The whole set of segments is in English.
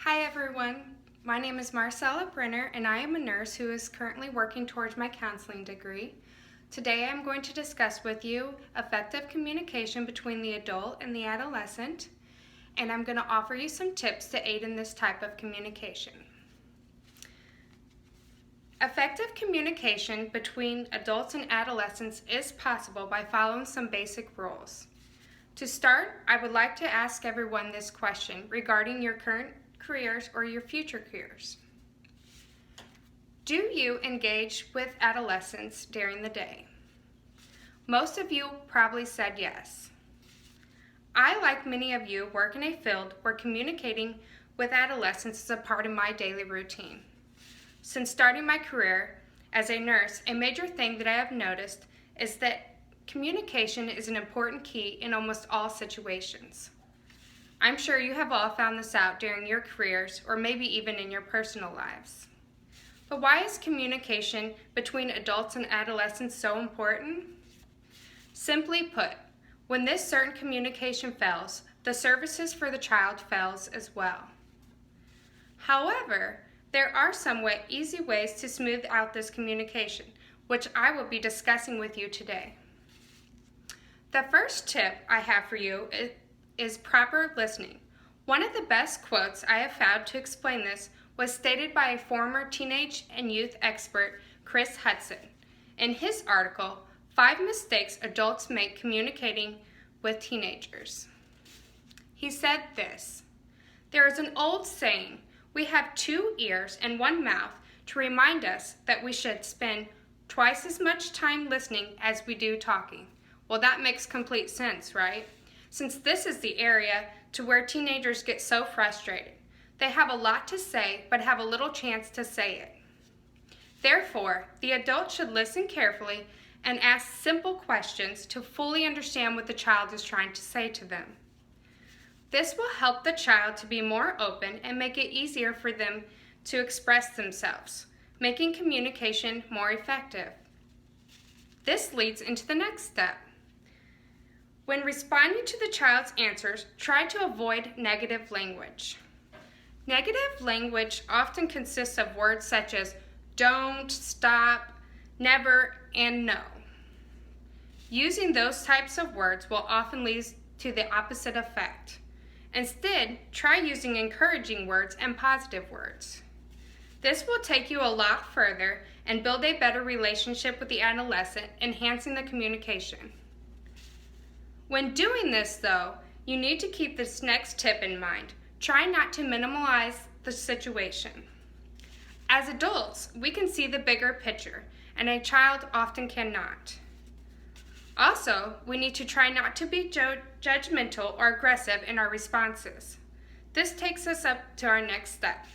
Hi everyone, my name is Marcella Brenner and I am a nurse who is currently working towards my counseling degree. Today I'm going to discuss with you effective communication between the adult and the adolescent, and I'm going to offer you some tips to aid in this type of communication. Effective communication between adults and adolescents is possible by following some basic rules. To start, I would like to ask everyone this question regarding your current careers or your future careers. Do you engage with adolescents during the day? Most of you probably said yes. I, like many of you, work in a field where communicating with adolescents is a part of my daily routine. Since starting my career as a nurse, a major thing that I have noticed is that communication is an important key in almost all situations. I'm sure you have all found this out during your careers or maybe even in your personal lives. But why is communication between adults and adolescents so important? Simply put, when this certain communication fails, the services for the child fails as well. However, there are somewhat easy ways to smooth out this communication, which I will be discussing with you today. The first tip I have for you is proper listening. One of the best quotes I have found to explain this was stated by a former teenage and youth expert, Chris Hudson, in his article, 5 Mistakes Adults Make Communicating with Teenagers. He said this: "There is an old saying, we have 2 ears and 1 mouth to remind us that we should spend twice as much time listening as we do talking." Well, that makes complete sense, right? Since this is the area to where teenagers get so frustrated. They have a lot to say, but have a little chance to say it. Therefore, the adult should listen carefully and ask simple questions to fully understand what the child is trying to say to them. This will help the child to be more open and make it easier for them to express themselves, making communication more effective. This leads into the next step. When responding to the child's answers, try to avoid negative language. Negative language often consists of words such as don't, stop, never, and no. Using those types of words will often lead to the opposite effect. Instead, try using encouraging words and positive words. This will take you a lot further and build a better relationship with the adolescent, enhancing the communication. When doing this, though, you need to keep this next tip in mind. Try not to minimize the situation. As adults, we can see the bigger picture, and a child often cannot. Also, we need to try not to be judgmental or aggressive in our responses. This takes us up to our next step.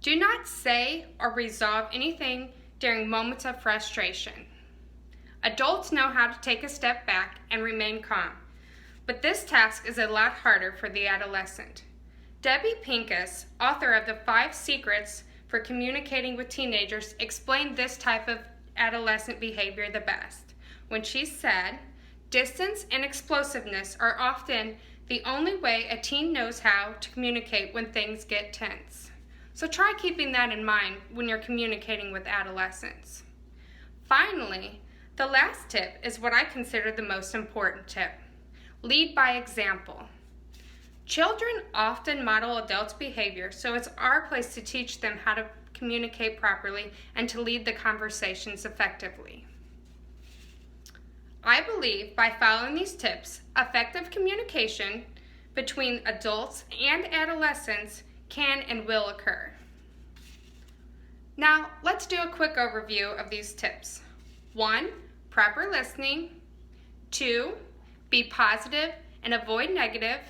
Do not say or resolve anything during moments of frustration. Adults know how to take a step back and remain calm, but this task is a lot harder for the adolescent. Debbie Pincus, author of the 5 Secrets for Communicating with Teenagers, explained this type of adolescent behavior the best when she said, "Distance and explosiveness are often the only way a teen knows how to communicate when things get tense." So try keeping that in mind when you're communicating with adolescents. Finally, the last tip is what I consider the most important tip. Lead by example. Children often model adults' behavior, so it's our place to teach them how to communicate properly and to lead the conversations effectively. I believe by following these tips, effective communication between adults and adolescents can and will occur. Now, let's do a quick overview of these tips. 1, proper listening. 2, be positive and avoid negative.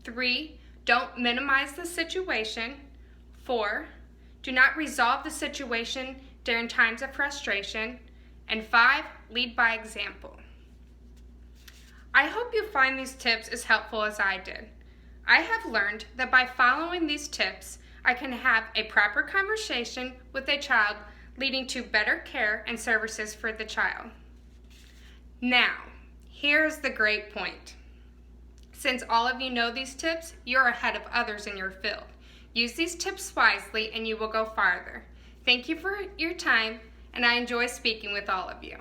3, don't minimize the situation. 4, do not resolve the situation during times of frustration. And 5, lead by example. I hope you find these tips as helpful as I did. I have learned that by following these tips, I can have a proper conversation with a child, leading to better care and services for the child. Now, here's the great point. Since all of you know these tips, you're ahead of others in your field. Use these tips wisely and you will go farther. Thank you for your time, and I enjoy speaking with all of you.